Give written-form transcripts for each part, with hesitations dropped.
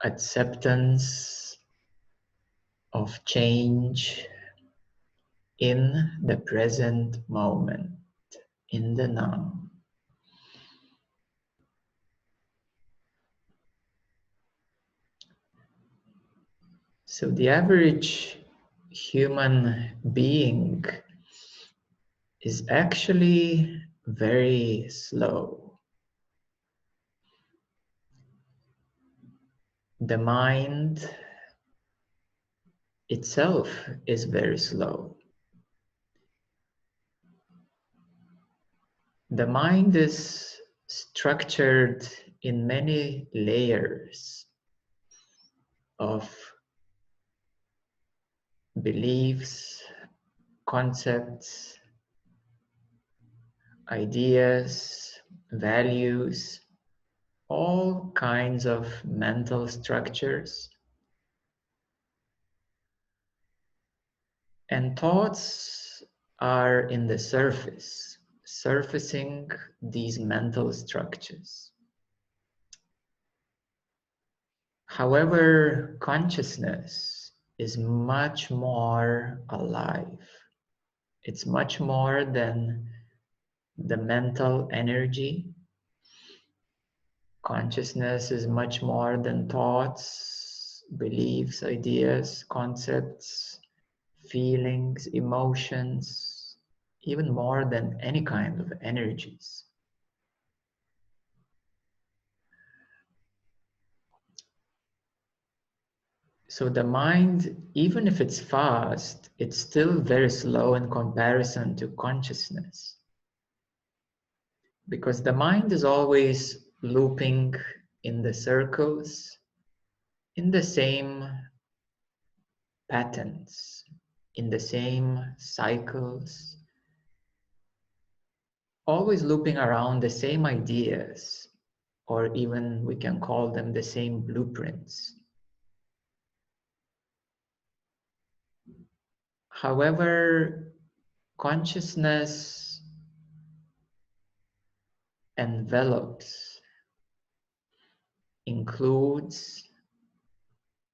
acceptance of change in the present moment, in the now. So the average human being is actually very slow. The mind itself is very slow. The mind is structured in many layers of beliefs, concepts, ideas, values, all kinds of mental structures. And thoughts are in the surface, surfacing these mental structures. However, consciousness is much more alive. It's much more than the mental energy. Consciousness is much more than thoughts, beliefs, ideas, concepts, feelings, emotions, even more than any kind of energies. So the mind, even if it's fast, it's still very slow in comparison to consciousness. Because the mind is always looping in the circles, in the same patterns, in the same cycles, always looping around the same ideas, or even we can call them the same blueprints. However, consciousness envelops, includes,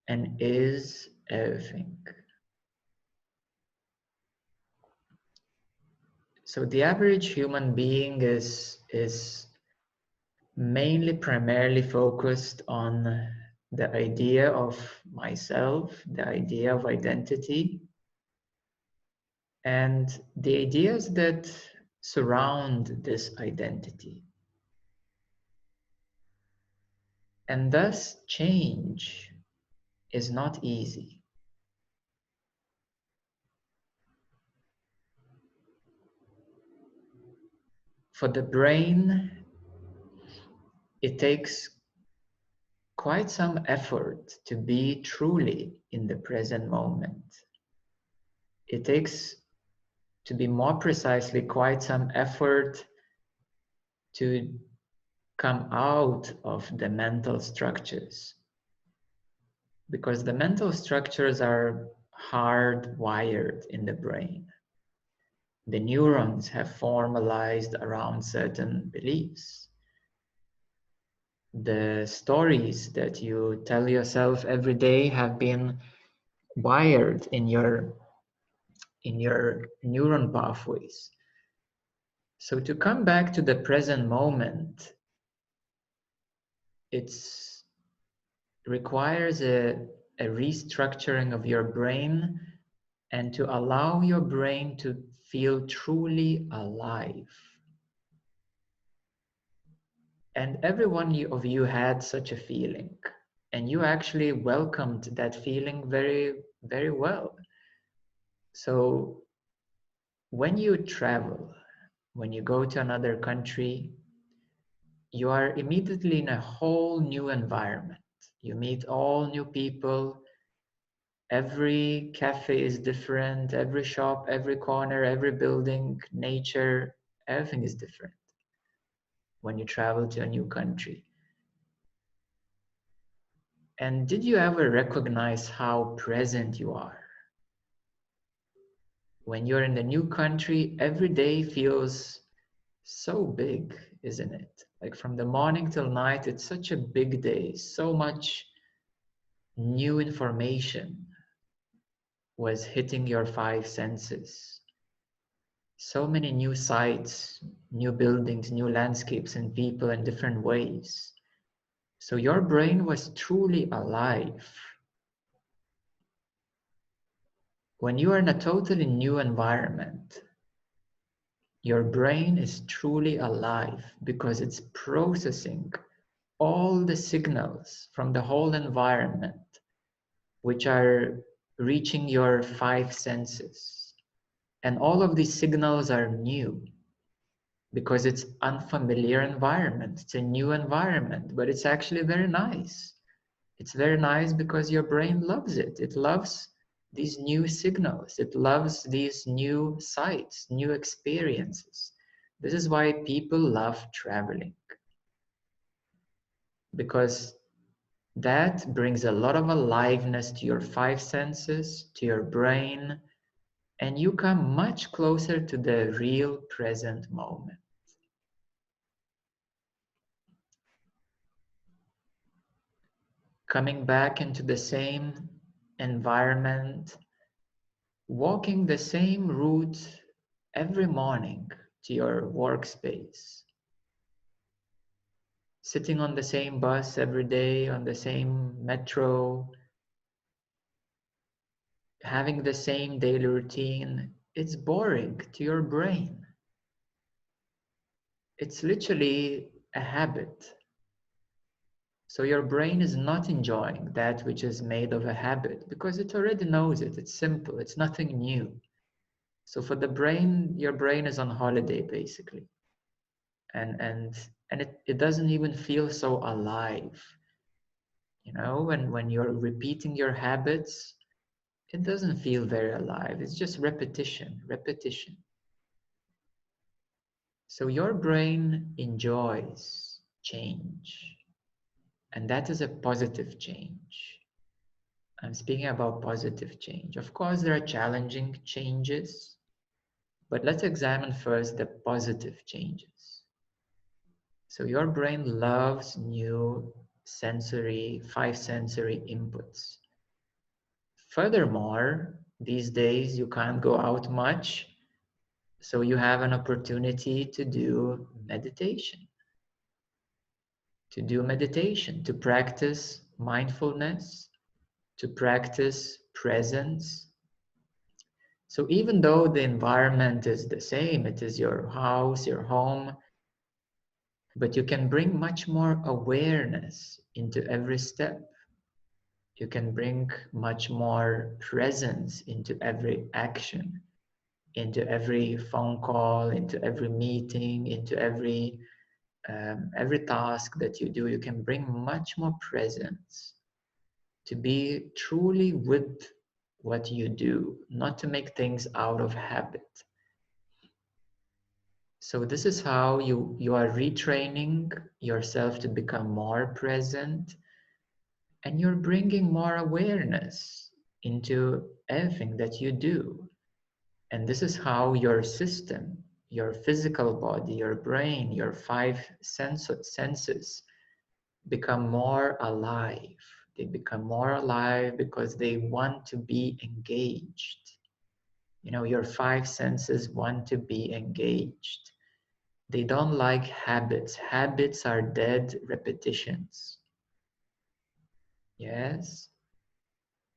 and is everything. So the average human being is mainly primarily focused on the idea of myself, the idea of identity, and the ideas that surround this identity. And thus, change is not easy. For the brain, it takes quite some effort to be truly in the present moment. It takes, to be more precisely, quite some effort to come out of the mental structures. Because the mental structures are hardwired in the brain. The neurons have formalized around certain beliefs. The stories that you tell yourself every day have been wired in your neuron pathways. So to come back to the present moment, it requires a restructuring of your brain and to allow your brain to feel truly alive. And every one of you had such a feeling, and you actually welcomed that feeling very, very well. So when you travel, when you go to another country, you are immediately in a whole new environment. You meet all new people. Every cafe is different, every shop, every corner, every building, nature, everything is different when you travel to a new country. And did you ever recognize how present you are? When you're in the new country, every day feels so big, isn't it? Like from the morning till night, it's such a big day, so much new information was hitting your five senses. So many new sights, new buildings, new landscapes, and people in different ways. So your brain was truly alive. When you are in a totally new environment, your brain is truly alive because it's processing all the signals from the whole environment, which are reaching your five senses. And all of these signals are new because it's unfamiliar environment. It's a new environment, but it's actually very nice. It's very nice because your brain loves it. It loves these new signals. It loves these new sights, new experiences. This is why people love traveling, because that brings a lot of aliveness to your five senses, to your brain, and you come much closer to the real present moment. Coming back into the same environment, walking the same route every morning to your workspace, sitting on the same bus every day, on the same metro, having the same daily routine, it's boring to your brain. It's literally a habit. So your brain is not enjoying that which is made of a habit because it already knows it. It's simple. It's nothing new. So for the brain, your brain is on holiday basically. And it doesn't even feel so alive. You know, when you're repeating your habits, it doesn't feel very alive. It's just repetition, repetition. So your brain enjoys change, and that is a positive change. I'm speaking about positive change. Of course, there are challenging changes, but let's examine first the positive changes. So your brain loves new sensory, five sensory inputs. Furthermore, these days you can't go out much, so you have an opportunity to do meditation. To practice mindfulness, to practice presence. So even though the environment is the same, it is your house, your home, but you can bring much more awareness into every step. You can bring much more presence into every action, into every phone call, into every meeting, into every task that you do. You can bring much more presence to be truly with what you do, not to make things out of habit. So this is how you are retraining yourself to become more present, and you're bringing more awareness into everything that you do. And this is how your system, your physical body, your brain, your five senses become more alive. They become more alive because they want to be engaged. You know, your five senses want to be engaged. They don't like habits. Habits are dead repetitions. Yes.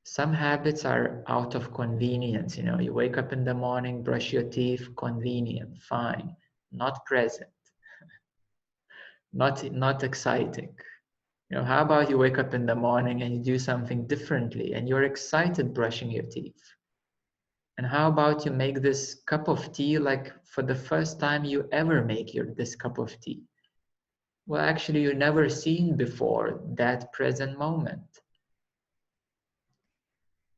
Some habits are out of convenience. You know, you wake up in the morning, brush your teeth, convenient, fine, not present, not exciting. You know, how about you wake up in the morning and you do something differently and you're excited brushing your teeth? And how about you make this cup of tea like for the first time you ever make this cup of tea? Well, actually, you've never seen before that present moment.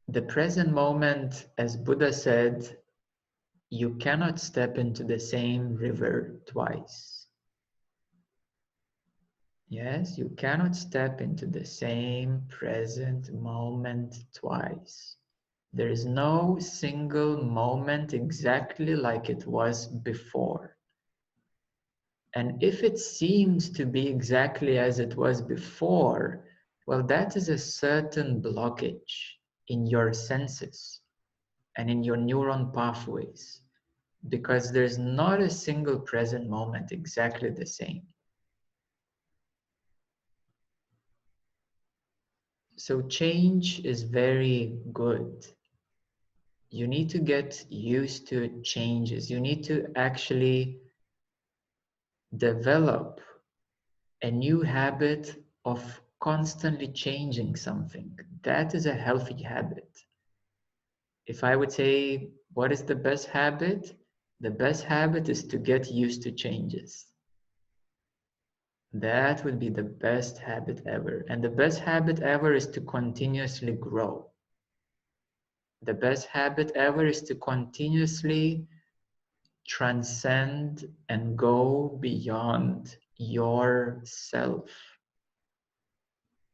The present moment, as Buddha said, you cannot step into the same river twice. Yes, you cannot step into the same present moment twice. There is no single moment exactly like it was before. And if it seems to be exactly as it was before, Well, that is a certain blockage in your senses and in your neuron pathways, because there's not a single present moment exactly the same. So change is very good. You need to get used to changes. You need to actually develop a new habit of constantly changing something. That is a healthy habit. If I would say, what is the best habit? The best habit is to get used to changes. That would be the best habit ever. And the best habit ever is to continuously grow. The best habit ever is to continuously transcend and go beyond yourself.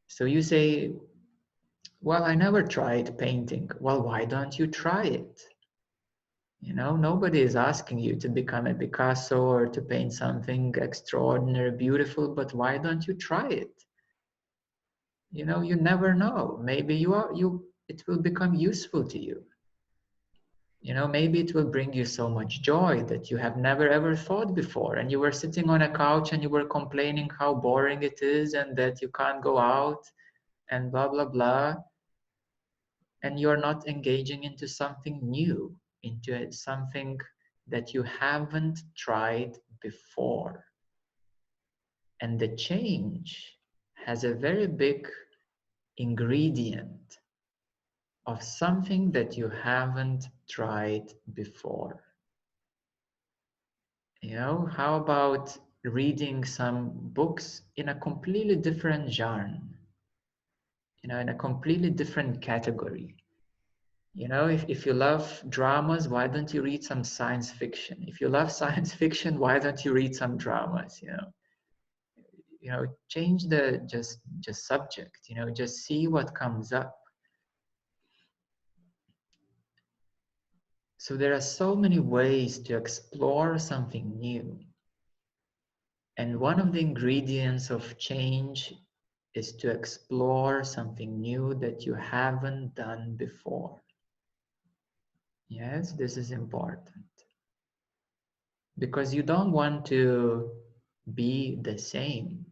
So you say, well, I never tried painting. Well, why don't you try it? You know, nobody is asking you to become a Picasso or to paint something extraordinary, beautiful, but why don't you try it? You know, you never know. Maybe it will become useful to you. You know, maybe it will bring you so much joy that you have never ever thought before. And you were sitting on a couch and you were complaining how boring it is and that you can't go out and blah, blah, blah. And you're not engaging into something new, into something that you haven't tried before. And the change has a very big ingredient of something that you haven't tried before. You know, how about reading some books in a completely different genre, you know, in a completely different category? You know, if you love dramas, why don't you read some science fiction? If you love science fiction, why don't you read some dramas? You know, change the just subject. You know, just see what comes up. So there are so many ways to explore something new. And one of the ingredients of change is to explore something new that you haven't done before. Yes, this is important. Because you don't want to be the same.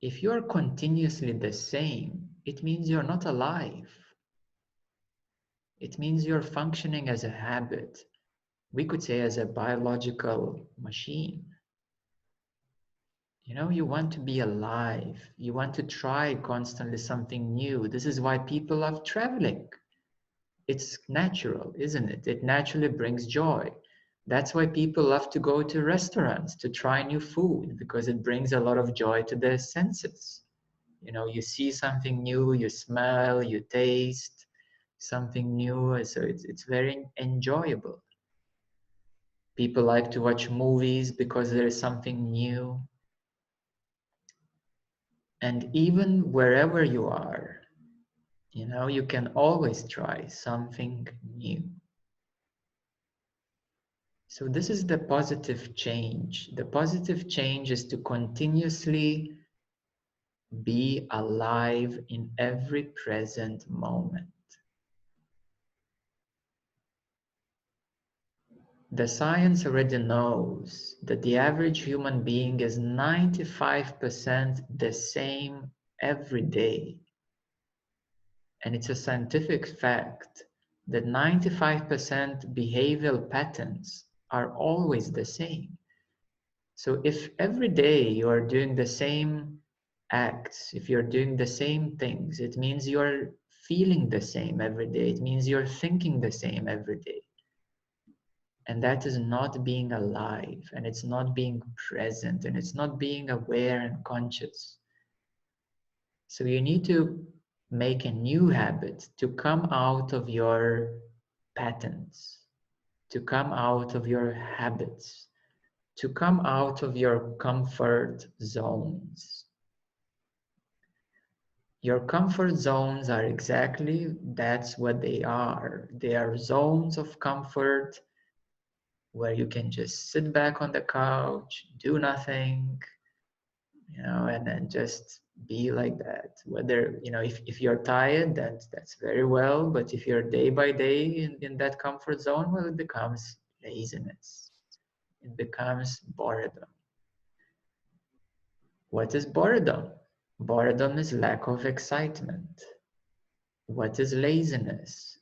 If you're continuously the same, it means you're not alive. It means you're functioning as a habit. We could say as a biological machine. You know, you want to be alive. You want to try constantly something new. This is why people love traveling. It's natural, isn't it? It naturally brings joy. That's why people love to go to restaurants to try new food, because it brings a lot of joy to their senses. You know, you see something new, you smell, you taste something new, so it's very enjoyable. People like to watch movies because there is something new. And even wherever you are, you know, you can always try something new. So this is the positive change. The positive change is to continuously be alive in every present moment. The science already knows that the average human being is 95% the same every day. And it's a scientific fact that 95% behavioral patterns are always the same. So if every day you are doing the same acts, if you're doing the same things, it means you're feeling the same every day. It means you're thinking the same every day. And that is not being alive, and it's not being present, and it's not being aware and conscious. So you need to make a new habit to come out of your patterns, to come out of your habits, to come out of your comfort zones. Your comfort zones are exactly, that's what they are. They are zones of comfort where you can just sit back on the couch, do nothing, you know, and then just Be like that. Whether, if you're tired, that's very well. But if you're day by day in that comfort zone, well, it becomes laziness. It becomes boredom. What is boredom? Boredom is lack of excitement. What is laziness?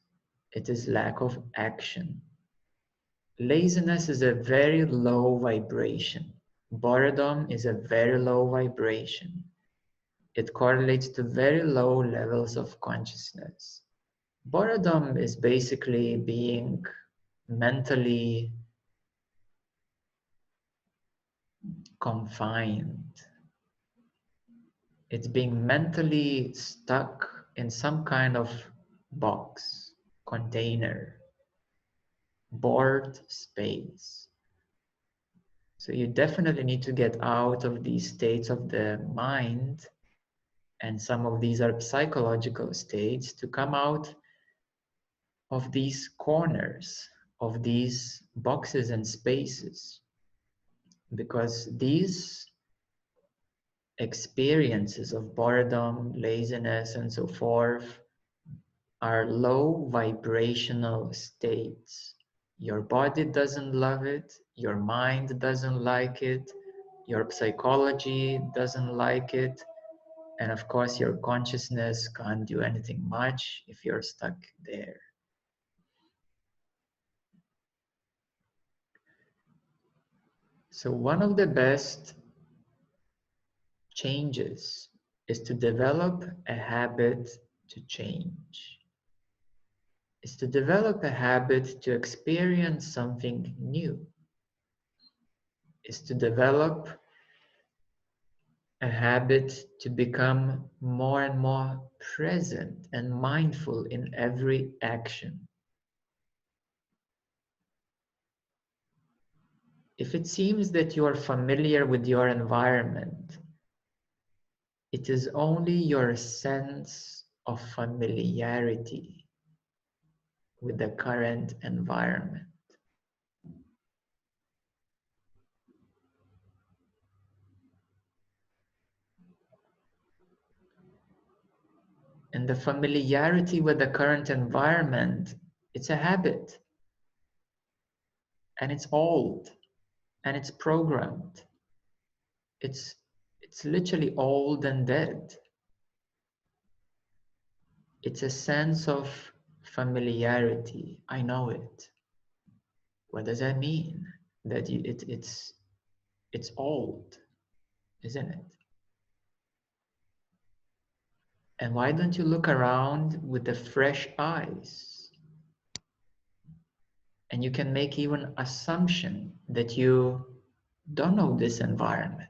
It is lack of action. Laziness is a very low vibration. Boredom is a very low vibration. It correlates to very low levels of consciousness. Boredom is basically being mentally confined. It's being mentally stuck in some kind of box, container, bored space. So you definitely need to get out of these states of the mind, and some of these are psychological states, to come out of these corners, of these boxes and spaces, because these experiences of boredom, laziness, and so forth are low vibrational states. Your body doesn't love it, your mind doesn't like it, your psychology doesn't like it, and of course your consciousness can't do anything much if you're stuck there. So one of the best changes is to develop a habit to change. Is to develop a habit to experience something new. Is to develop a habit to become more and more present and mindful in every action. If it seems that you are familiar with your environment, it is only your sense of familiarity with the current environment. And the familiarity with the current environment, it's a habit. And it's old. And it's programmed. It's literally old and dead. It's a sense of familiarity. I know it. What does that mean? That it's old, isn't it? And why don't you look around with the fresh eyes? And you can make even assumption that you don't know this environment.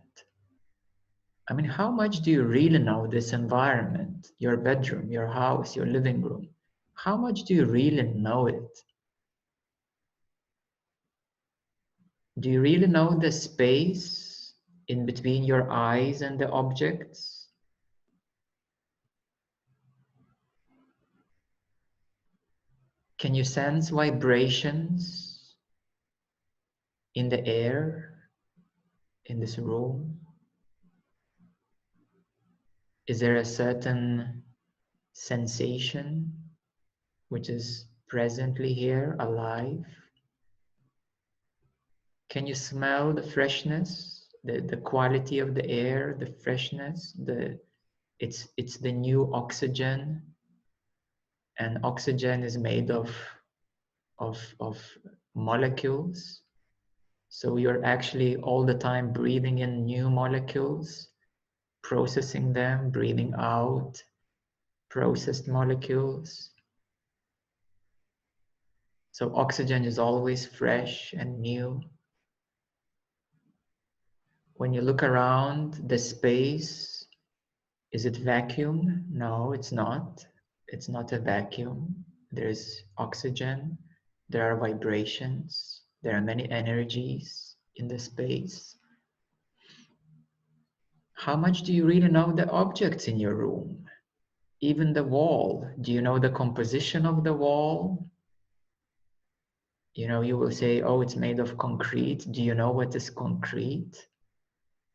I mean, how much do you really know this environment? Your bedroom, your house, your living room. How much do you really know it? Do you really know the space in between your eyes and the objects? Can you sense vibrations in the air, in this room? Is there a certain sensation which is presently here, alive? Can you smell the freshness, the quality of the air, the freshness, it's the new oxygen, and oxygen is made of molecules. So you're actually all the time breathing in new molecules, processing them, breathing out processed molecules. So oxygen is always fresh and new. When you look around the space, is it vacuum? No, it's not. It's not a vacuum. There's oxygen, there are vibrations, there are many energies in the space. How much do you really know the objects in your room? Even the wall. Do you know the composition of the wall? You know, you will say, oh, it's made of concrete. Do you know what is concrete?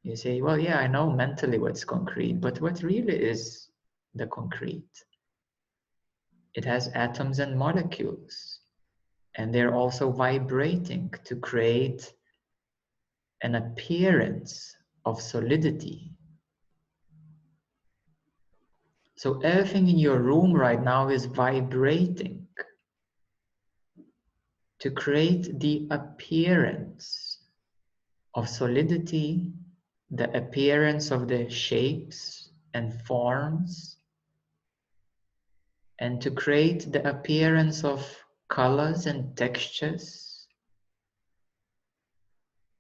You say, well, yeah, I know mentally what's concrete, but what really is the concrete? It has atoms and molecules, and they're also vibrating to create an appearance of solidity. So everything in your room right now is vibrating to create the appearance of solidity, the appearance of the shapes and forms, and to create the appearance of colors and textures,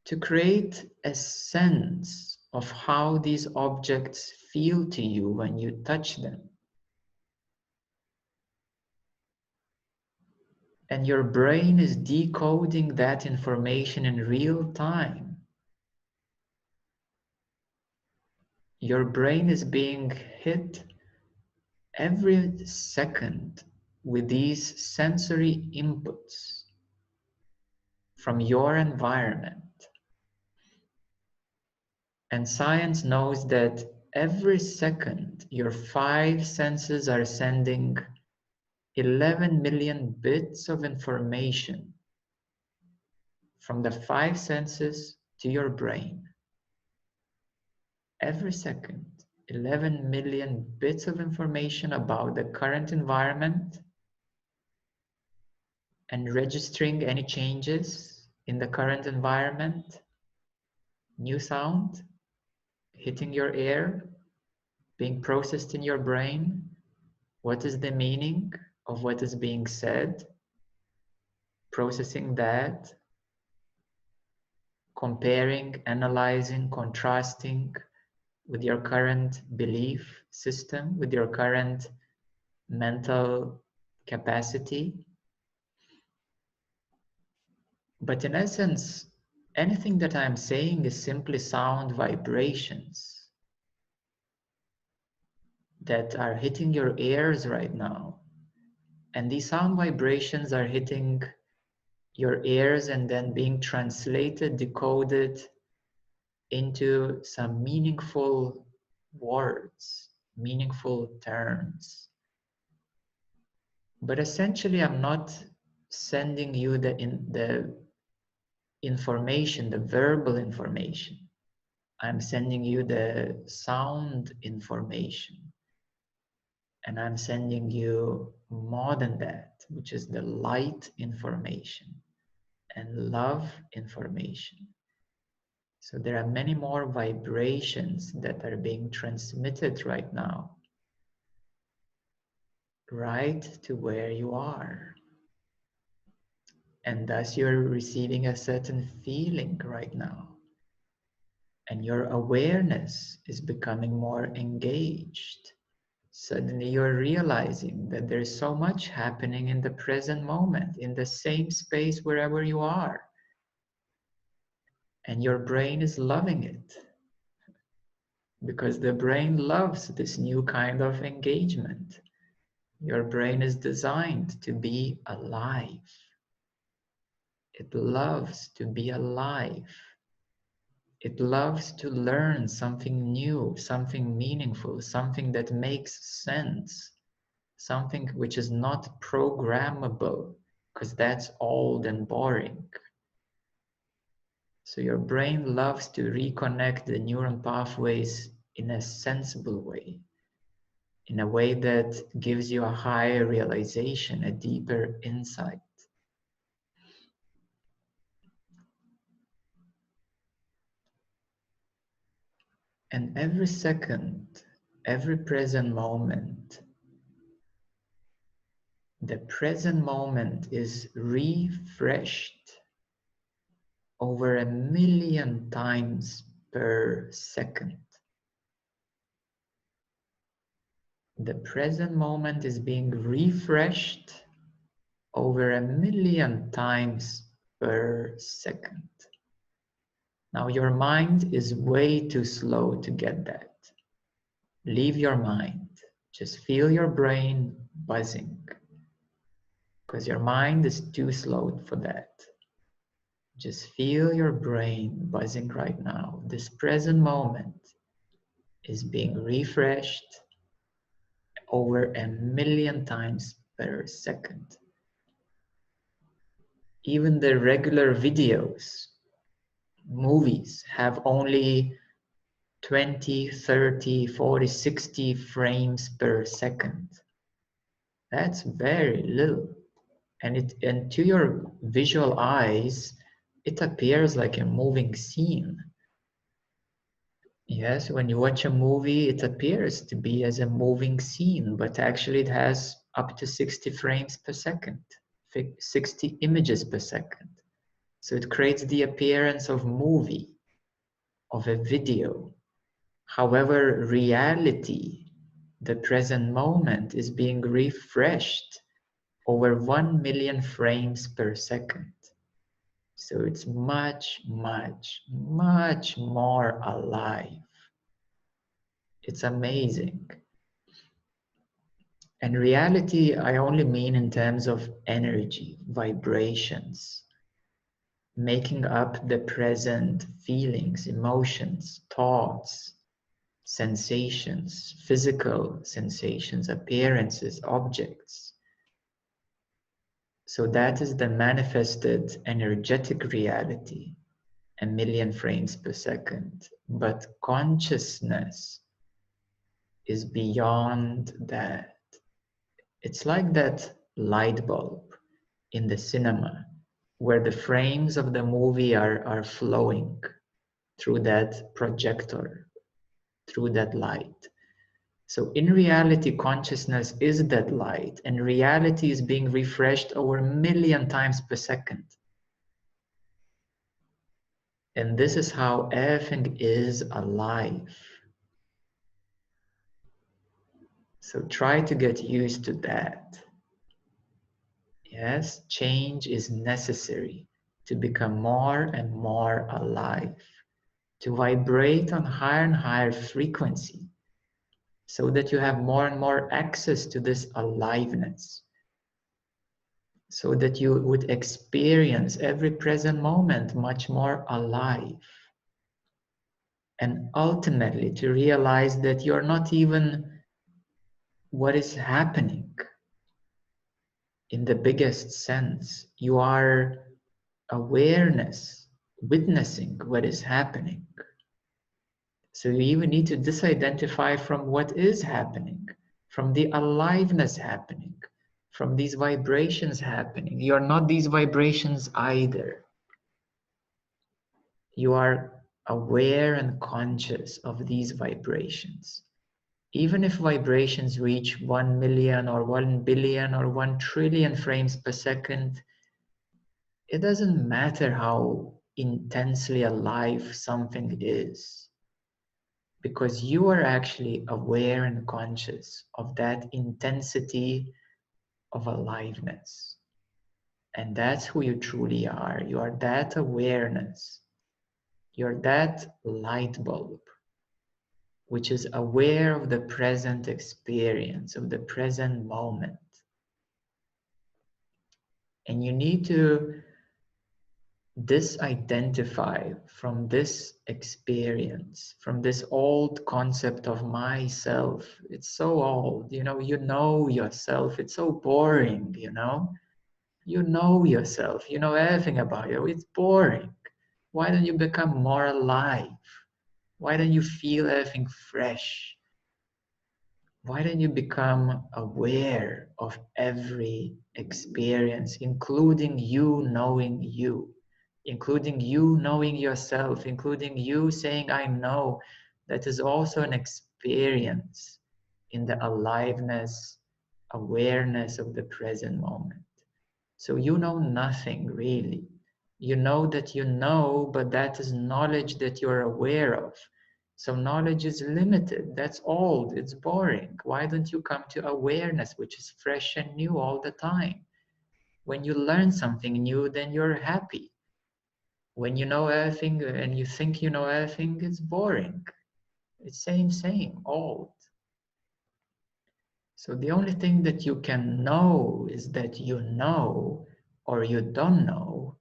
to create a sense of how these objects feel to you when you touch them. And your brain is decoding that information in real time. Your brain is being hit every second with these sensory inputs from your environment. And science knows that every second your five senses are sending 11 million bits of information from the five senses to your brain. Every second, 11 million bits of information about the current environment and registering any changes in the current environment. New sound hitting your ear, being processed in your brain. What is the meaning of what is being said? Processing that, comparing, analyzing, contrasting with your current belief system, with your current mental capacity. But in essence, anything that I'm saying is simply sound vibrations that are hitting your ears right now. And these sound vibrations are hitting your ears and then being translated, decoded into some meaningful words, meaningful terms. But essentially, I'm not sending you the information, the verbal information. I'm sending you the sound information. And I'm sending you more than that, which is the light information and love information. So there are many more vibrations that are being transmitted right now, right to where you are. And thus you're receiving a certain feeling right now. And your awareness is becoming more engaged. Suddenly you're realizing that there's so much happening in the present moment, in the same space wherever you are. And your brain is loving it. Because the brain loves this new kind of engagement. Your brain is designed to be alive. It loves to be alive. It loves to learn something new, something meaningful, something that makes sense, something which is not programmable, because that's old and boring. So your brain loves to reconnect the neural pathways in a sensible way, in a way that gives you a higher realization, a deeper insight. And every second, every present moment, the present moment is refreshed over 1,000,000 times per second. The present moment is being refreshed over 1,000,000 times per second. Now your mind is way too slow to get that. Leave your mind. Just feel your brain buzzing, because your mind is too slow for that. Just feel your brain buzzing right now. This present moment is being refreshed over 1,000,000 times per second. Even the regular videos, movies have only 20, 30, 40, 60 frames per second. That's very little. And to your visual eyes, it appears like a moving scene. Yes, when you watch a movie, it appears to be as a moving scene, but actually it has up to 60 frames per second, 60 images per second. So it creates the appearance of movie, of a video. However, reality, the present moment, is being refreshed over 1,000,000 frames per second. So it's much, much, much more alive. It's amazing. And reality, I only mean in terms of energy, vibrations, making up the present feelings, emotions, thoughts, sensations, physical sensations, appearances, objects. So that is the manifested energetic reality, 1,000,000 frames per second. But consciousness is beyond that. It's like that light bulb in the cinema where the frames of the movie are flowing through that projector, through that light. So in reality, consciousness is that light, and reality is being refreshed over 1,000,000 times per second. And this is how everything is alive. So try to get used to that. Yes, change is necessary to become more and more alive, to vibrate on higher and higher frequency, so that you have more and more access to this aliveness, so that you would experience every present moment much more alive. And ultimately to realize that you're not even what is happening in the biggest sense. You are awareness, witnessing what is happening. So you even need to disidentify from what is happening, from the aliveness happening, from these vibrations happening. You are not these vibrations either. You are aware and conscious of these vibrations. Even if vibrations reach 1,000,000 or 1,000,000,000 or 1,000,000,000,000 frames per second, it doesn't matter how intensely alive something is, because you are actually aware and conscious of that intensity of aliveness. And that's who you truly are. You are that awareness. You're that light bulb, which is aware of the present experience, of the present moment. And you need to disidentify from this experience, from this old concept of myself. It's so old, you know yourself. It's so boring, you know yourself, you know everything about you. It's boring. Why don't you become more alive? Why don't you feel everything fresh? Why don't you become aware of every experience, including you knowing you, including you knowing yourself, including you saying, I know? That is also an experience in the aliveness, awareness of the present moment. So you know nothing really. You know that you know, but that is knowledge that you're aware of. So knowledge is limited. That's old. It's boring. Why don't you come to awareness, which is fresh and new all the time? When you learn something new, then you're happy. When you know everything and you think you know everything, it's boring. It's same, old. So the only thing that you can know is that you know or you don't know.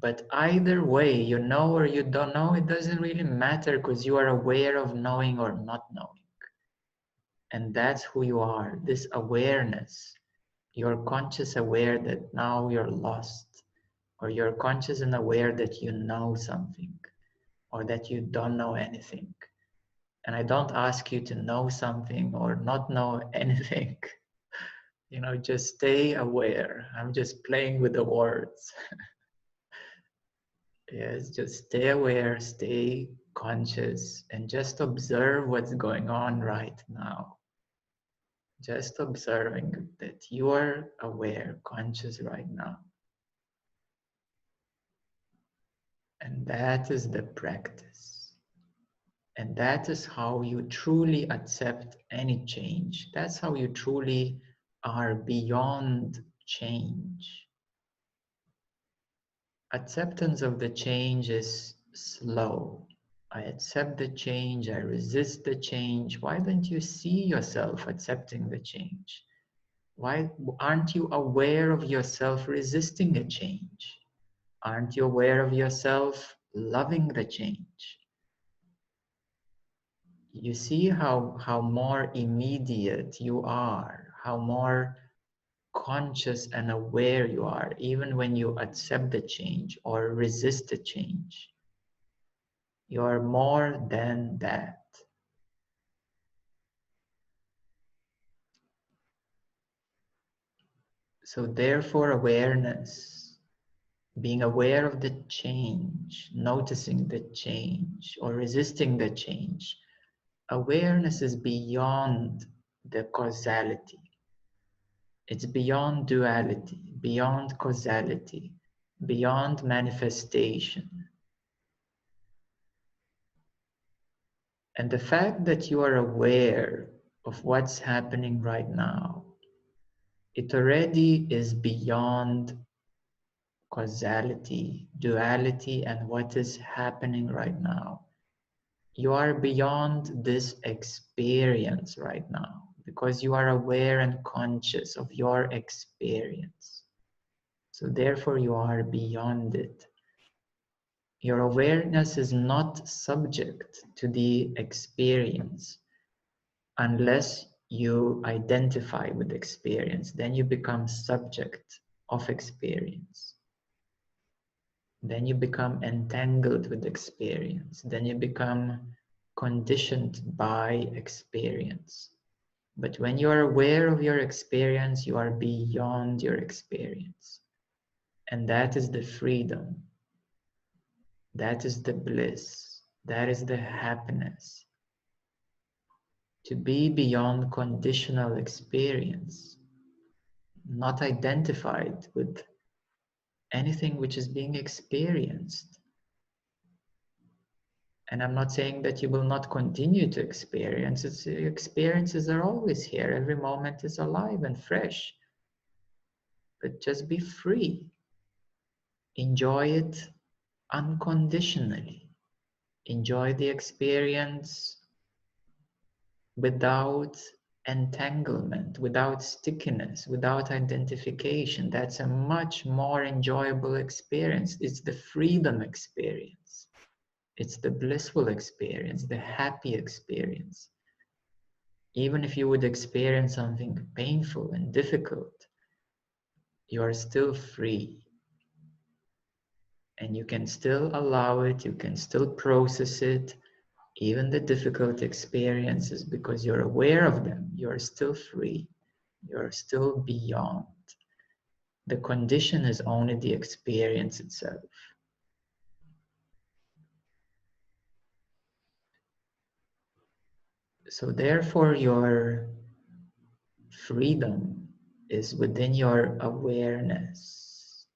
But either way, you know or you don't know, it doesn't really matter because you are aware of knowing or not knowing. And that's who you are, this awareness. You're conscious aware that now you're lost, or you're conscious and aware that you know something, or that you don't know anything. And I don't ask you to know something or not know anything. You know, just stay aware. I'm just playing with the words. Yes, just stay aware, stay conscious, and just observe what's going on right now. Just observing that you are aware, conscious right now. And that is the practice. And that is how you truly accept any change. That's how you truly are beyond change. Acceptance of the change is slow. I accept the change, I resist the change. Why don't you see yourself accepting the change? Why aren't you aware of yourself resisting a change? Aren't you aware of yourself loving the change? You see how more immediate you are, how more conscious and aware you are, even when you accept the change or resist the change. You are more than that. So therefore awareness, being aware of the change, noticing the change or resisting the change, awareness is beyond the causality. It's beyond duality, beyond causality, beyond manifestation. And the fact that you are aware of what's happening right now, it already is beyond causality, duality, and what is happening right now. You are beyond this experience right now because you are aware and conscious of your experience. So therefore you are beyond it. Your awareness is not subject to the experience unless you identify with experience. Then you become subject of experience. Then you become entangled with experience. Then you become conditioned by experience. But when you are aware of your experience, you are beyond your experience. And that is the freedom. That is the bliss. That is the happiness. To be beyond conditional experience, not identified with anything which is being experienced. And I'm not saying that you will not continue to experience. Experiences are always here. Every moment is alive and fresh. But just be free. Enjoy it unconditionally. Enjoy the experience without entanglement, without stickiness, without identification. That's a much more enjoyable experience. It's the freedom experience. It's the blissful experience, the happy experience. Even if you would experience something painful and difficult, you are still free. And you can still allow it, you can still process it, even the difficult experiences, because you're aware of them. You're still free. You're still beyond. The condition is only the experience itself. So therefore your freedom is within your awareness.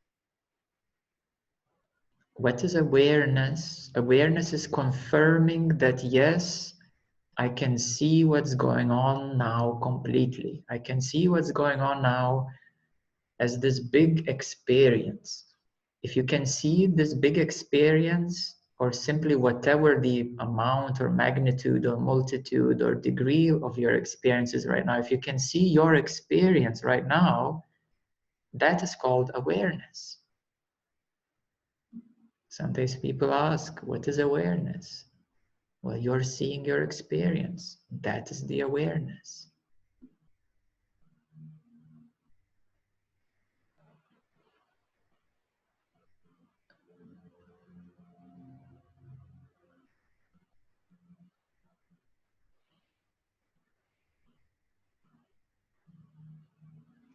What is awareness? Awareness is confirming that yes, I can see what's going on now completely. I can see what's going on now as this big experience. If you can see this big experience, or simply whatever the amount or magnitude or multitude or degree of your experiences right now, if you can see your experience right now, that is called awareness. Sometimes people ask, what is awareness? Well, you're seeing your experience. That is the awareness.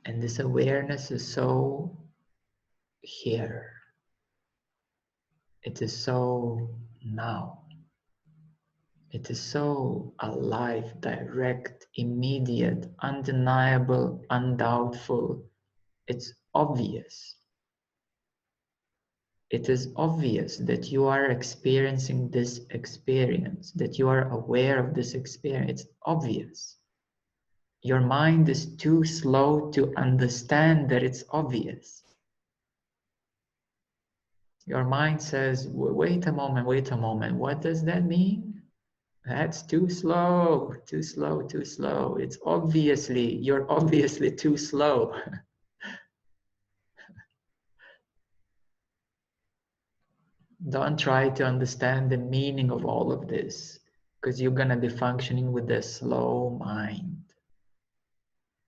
And this awareness is so here. It is so now. It is so alive, direct, immediate, undeniable, undoubtful. It's obvious. It is obvious that you are experiencing this experience, that you are aware of this experience. It's obvious. Your mind is too slow to understand that it's obvious. Your mind says, wait a moment, wait a moment. What does that mean? That's too slow, too slow, too slow. You're obviously too slow. Don't try to understand the meaning of all of this because you're going to be functioning with a slow mind.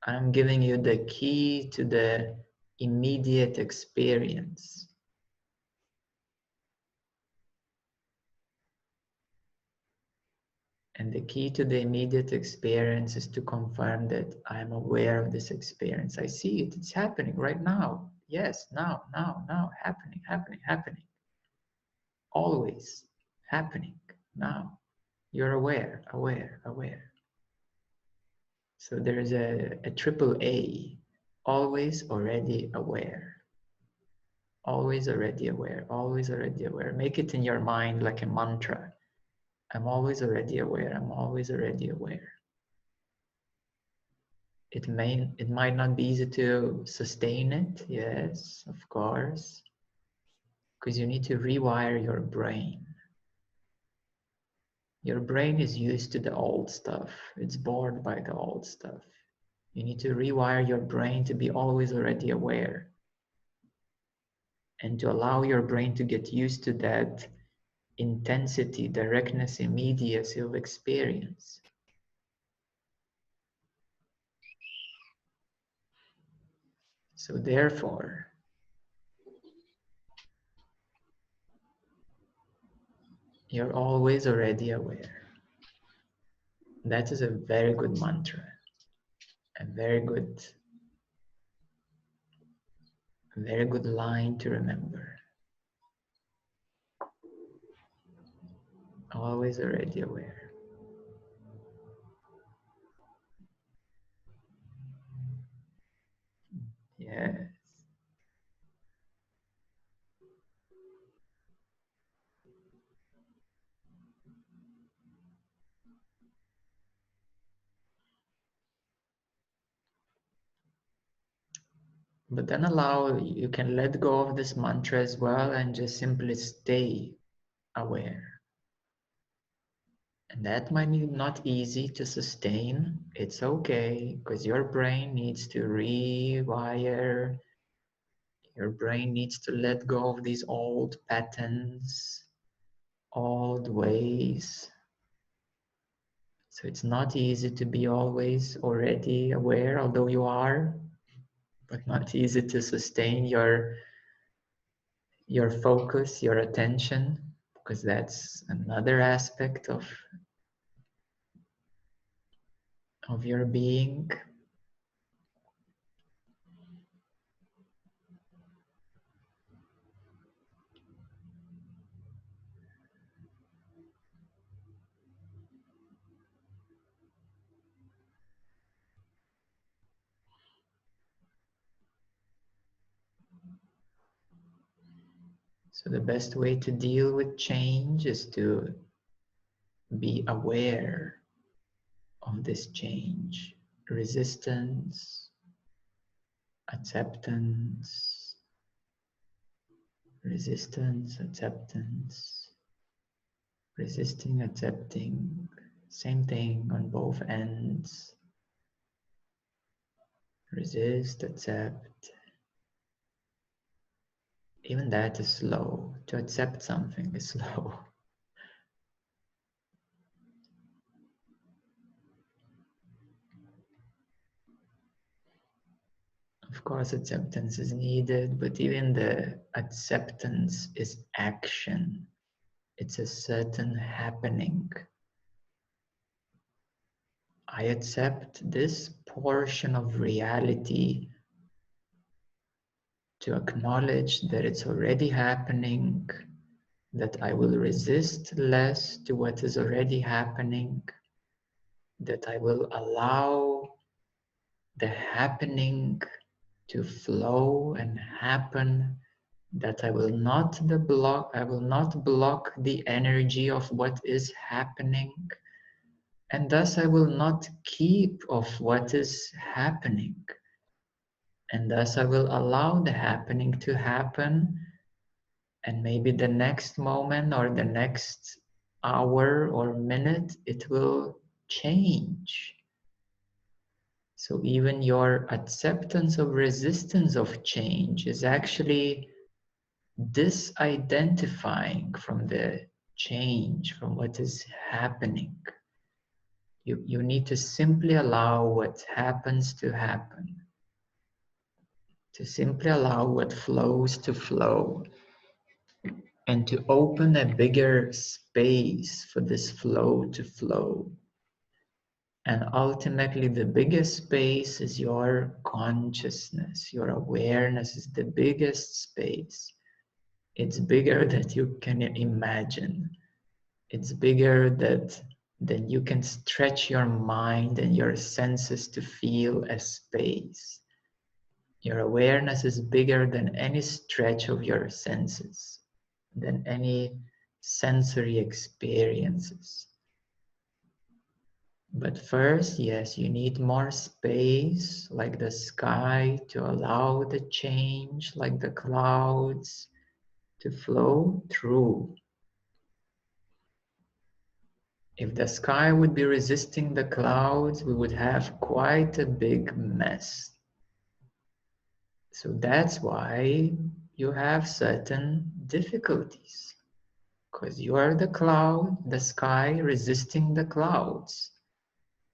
I'm giving you the key to the immediate experience. And the key to the immediate experience is to confirm that I'm aware of this experience. I see it. It's happening right now. Yes, now, happening, happening, happening. Always happening now. You're aware, aware, aware. So there is a triple A, always already aware. Always already aware, always already aware. Make it in your mind like a mantra. I'm always already aware, I'm always already aware. It might not be easy to sustain it, yes, of course, because you need to rewire your brain. Your brain is used to the old stuff. It's bored by the old stuff. You need to rewire your brain to be always already aware and to allow your brain to get used to that intensity, directness, immediacy of experience. So therefore, you're always already aware. That is a very good mantra, a very good line to remember. Always already aware. Yes. But then you can let go of this mantra as well and just simply stay aware. And that might be not easy to sustain. It's okay, because your brain needs to rewire. Your brain needs to let go of these old patterns, old ways. So it's not easy to be always already aware, although you are, but not easy to sustain your focus, your attention, because that's another aspect of your being. So the best way to deal with change is to be aware of this change. Resistance, acceptance, resistance, acceptance, resisting, accepting, same thing on both ends. Resist, accept, Even that is slow. To accept something is slow. Of course, acceptance is needed, but even the acceptance is action. It's a certain happening. I accept this portion of reality to acknowledge that it's already happening, that I will resist less to what is already happening, that I will allow the happening to flow and happen, that I will not block the energy of what is happening, and thus I will not keep of what is happening, and thus I will allow the happening to happen, and maybe the next moment or the next hour or minute it will change. So even your acceptance of resistance of change is actually disidentifying from the change, from what is happening. You need to simply allow what happens to happen, to simply allow what flows to flow, and to open a bigger space for this flow to flow. And ultimately, the biggest space is your consciousness. Your awareness is the biggest space. It's bigger than you can imagine. It's bigger than you can stretch your mind and your senses to feel a space. Your awareness is bigger than any stretch of your senses, than any sensory experiences. But first, yes, you need more space, like the sky, to allow the change, like the clouds, to flow through. If the sky would be resisting the clouds, we would have quite a big mess. So that's why you have certain difficulties, because you are the cloud, the sky resisting the clouds.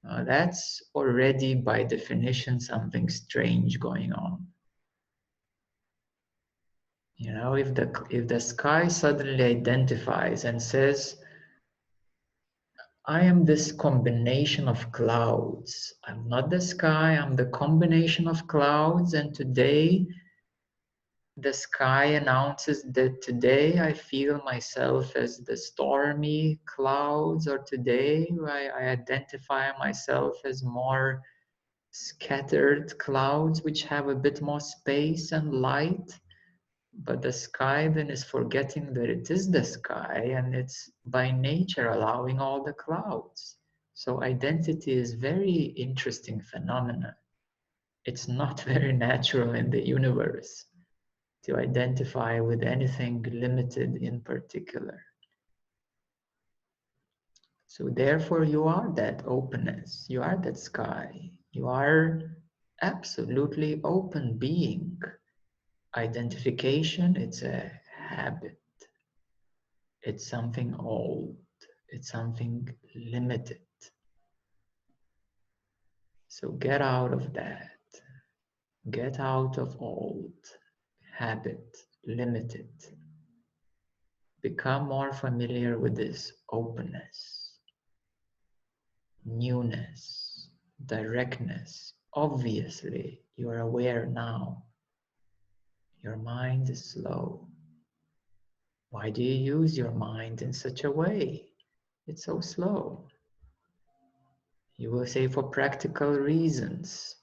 That's already by definition something strange going on. You know, if the sky suddenly identifies and says, I am this combination of clouds. I'm not the sky, I'm the combination of clouds, and today the sky announces that today I feel myself as the stormy clouds, or today I identify myself as more scattered clouds which have a bit more space and light. But the sky then is forgetting that it is the sky, and it's by nature allowing all the clouds. So identity is very interesting phenomena. It's not very natural in the universe to identify with anything limited in particular. So therefore you are that openness, you are that sky, you are absolutely open being. Identification, it's a habit. It's something old. It's something limited. So get out of that. Get out of old, habit, limited. Become more familiar with this openness, newness, directness. Obviously, you are aware now. Your mind is slow. Why do you use your mind in such a way? It's so slow. You will say for practical reasons,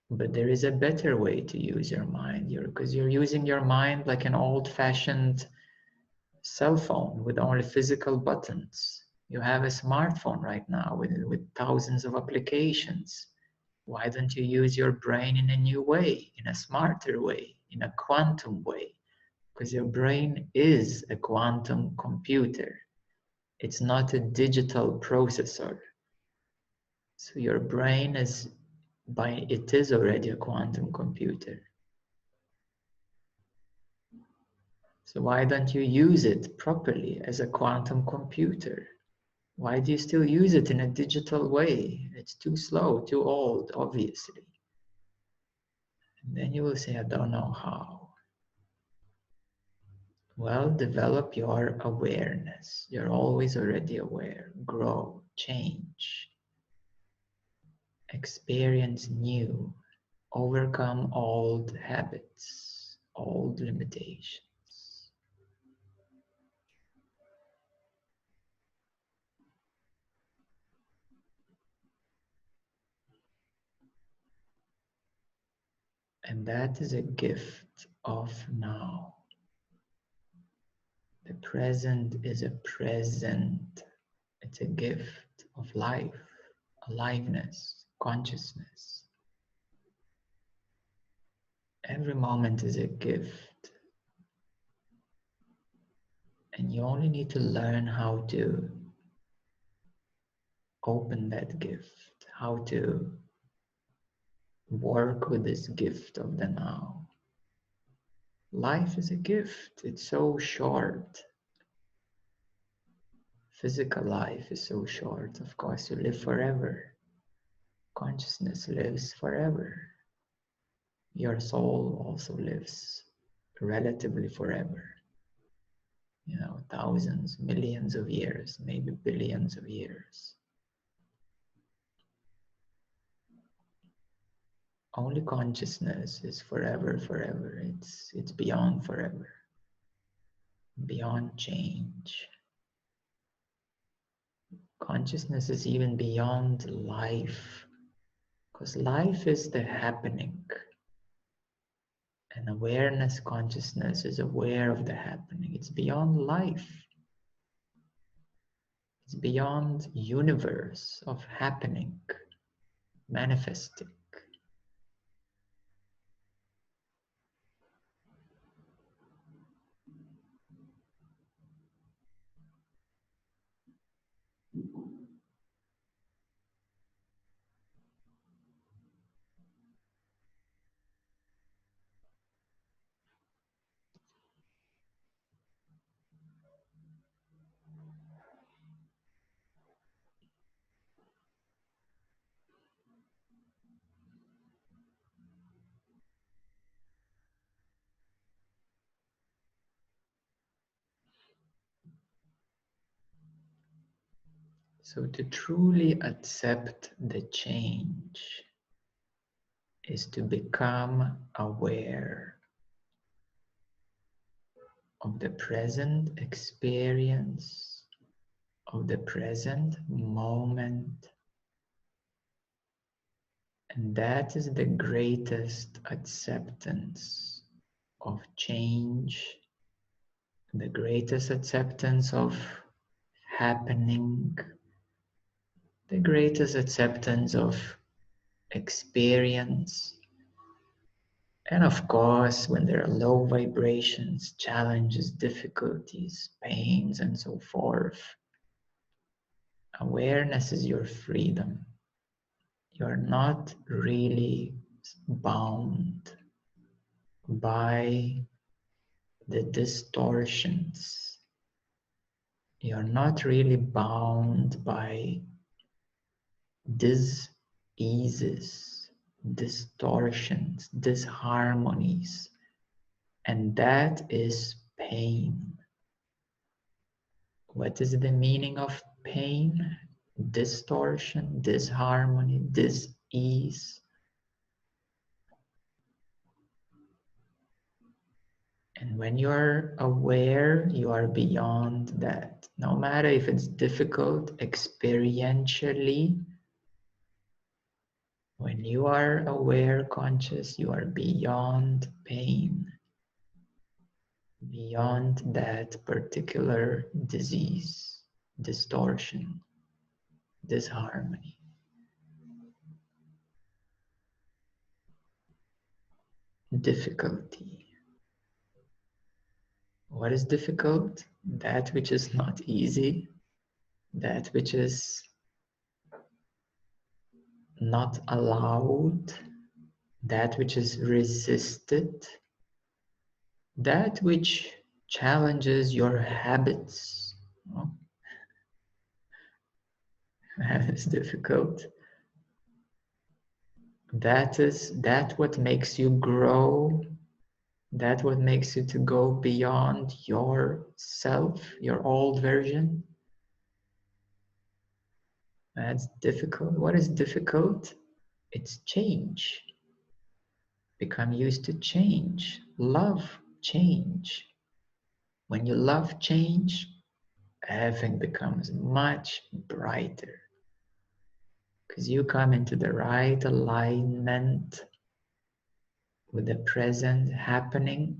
but there is a better way to use your mind, because you're using your mind like an old-fashioned cell phone with only physical buttons. You have a smartphone right now with thousands of applications. Why don't you use your brain in a new way, in a smarter way, in a quantum way? Because your brain is a quantum computer. It's not a digital processor. So your brain it is already a quantum computer. So why don't you use it properly as a quantum computer? Why do you still use it in a digital way? It's too slow, too old, obviously. And then you will say, I don't know how. Well, develop your awareness. You're always already aware. Grow, change, experience new, overcome old habits, old limitations. And that is a gift of now. The present is a present. It's a gift of life, aliveness, consciousness. Every moment is a gift. And you only need to learn how to open that gift, how to work with this gift of the now. Life is a gift. It's so short. Physical life is so short. Of course, you live forever. Consciousness lives forever. Your soul also lives relatively forever. You know, thousands, millions of years, maybe billions of years. Only consciousness is forever, forever. It's beyond forever, beyond change. Consciousness is even beyond life, because life is the happening. And awareness, consciousness is aware of the happening. It's beyond life. It's beyond universe of happening, manifesting. So to truly accept the change is to become aware of the present experience, of the present moment. And that is the greatest acceptance of change, the greatest acceptance of happening, the greatest acceptance of experience. And of course, when there are low vibrations, challenges, difficulties, pains, and so forth, awareness is your freedom. You're not really bound by the distortions. You're not really bound by dis-eases, distortions, disharmonies, and that is pain. What is the meaning of pain? Distortion, disharmony, dis-ease. And when you're aware, you are beyond that. No matter if it's difficult experientially, when you are aware, conscious, you are beyond pain, beyond that particular disease, distortion, disharmony. Difficulty. What is difficult? That which is not easy, that which is not allowed, that which is resisted, that which challenges your habits. Oh, that is difficult. That what makes you grow. That what makes you to go beyond yourself, your old version. That's difficult. What is difficult? It's change. Become used to change. Love change. When you love change, everything becomes much brighter because you come into the right alignment with the present happening,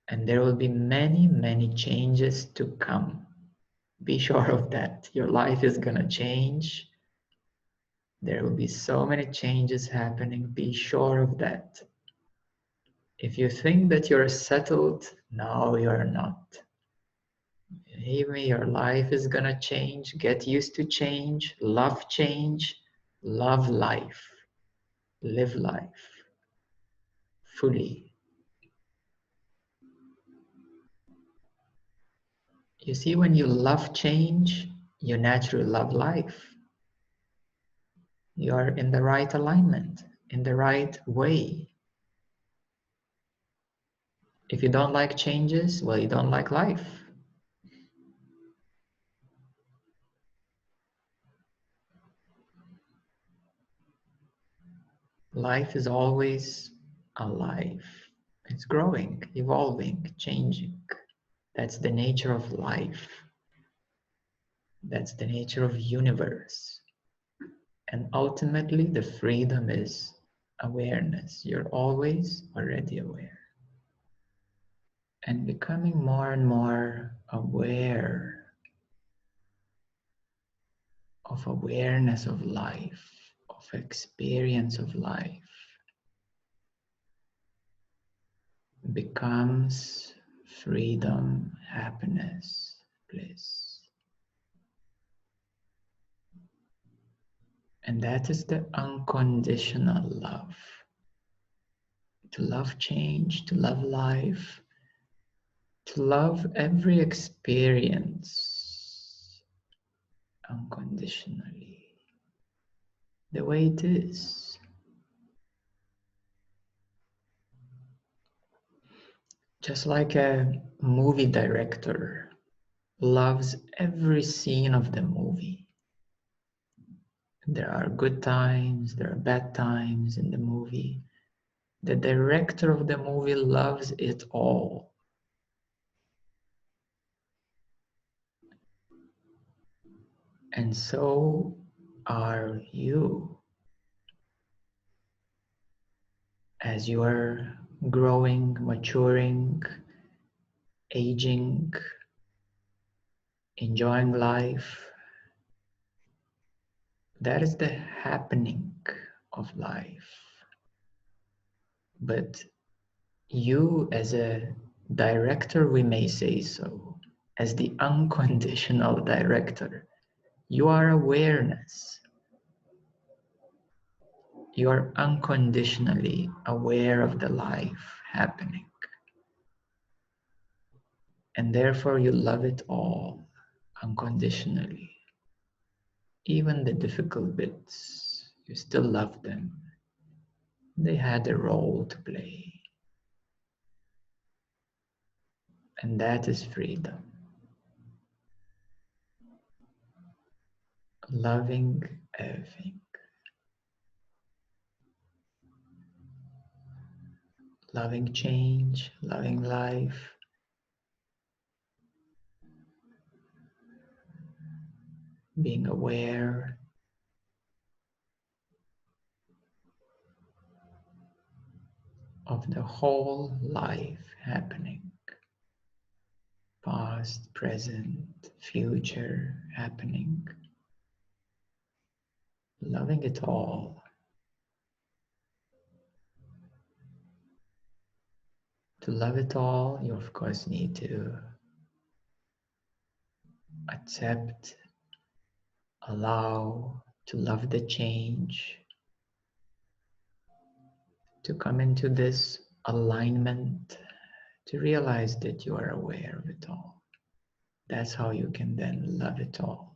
and there will be many, many changes to come. Be sure of that. Your life is gonna change. There will be so many changes happening. Be sure of that. If you think that you're settled, no, you're not. Even your life is gonna change. Get used to change. Love change. Love life. Live life fully. You see, when you love change, you naturally love life. You're in the right alignment, in the right way. If you don't like changes, well, you don't like life. Life is always alive. It's growing, evolving, changing. That's the nature of life. That's the nature of universe. And ultimately, the freedom is awareness. You're always already aware. And becoming more and more aware of awareness of life, of experience of life, becomes freedom, happiness, bliss. And that is the unconditional love. To love change, to love life, to love every experience unconditionally, the way it is. Just like a movie director loves every scene of the movie. There are good times, there are bad times in the movie. The director of the movie loves it all. And so are you. As you are growing, maturing, aging, enjoying life, that is the happening of life. But you, as a director, we may say so, as the unconditional director, you are awareness. You are unconditionally aware of the life happening. And therefore you love it all unconditionally. Even the difficult bits, you still love them. They had a role to play. And that is freedom. Loving everything. Loving change, loving life. Being aware of the whole life happening. Past, present, future happening. Loving it all. To love it all, you of course need to accept, allow, to love the change, to come into this alignment, to realize that you are aware of it all. That's how you can then love it all.